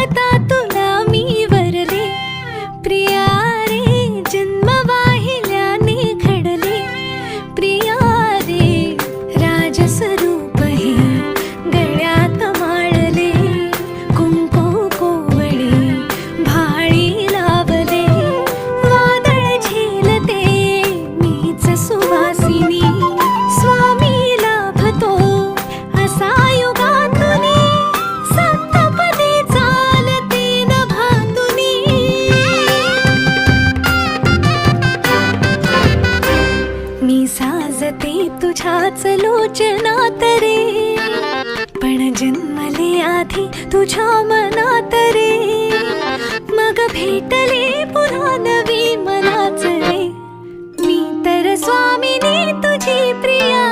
पाहता तुला मी वरले, प्रिया रे जन्म वाहिल्याने घडले, प्रिया रे राजस्वरूप हे गळ्यात माळले, कुंकू कोवळे भाळी लावले, वादळ झेलते मीच सुवासिनी, स्वामी लाभतो असा युगातुनी, सप्तपदी चालते नभातुनी। मी साजते तुझ्याच लोचनात रे, पण जन्मले आधी तुझ्या मनात रे, मग भेटले पुन्हा नवी मनाच रे, मी तर स्वामिनी तुझी प्रिया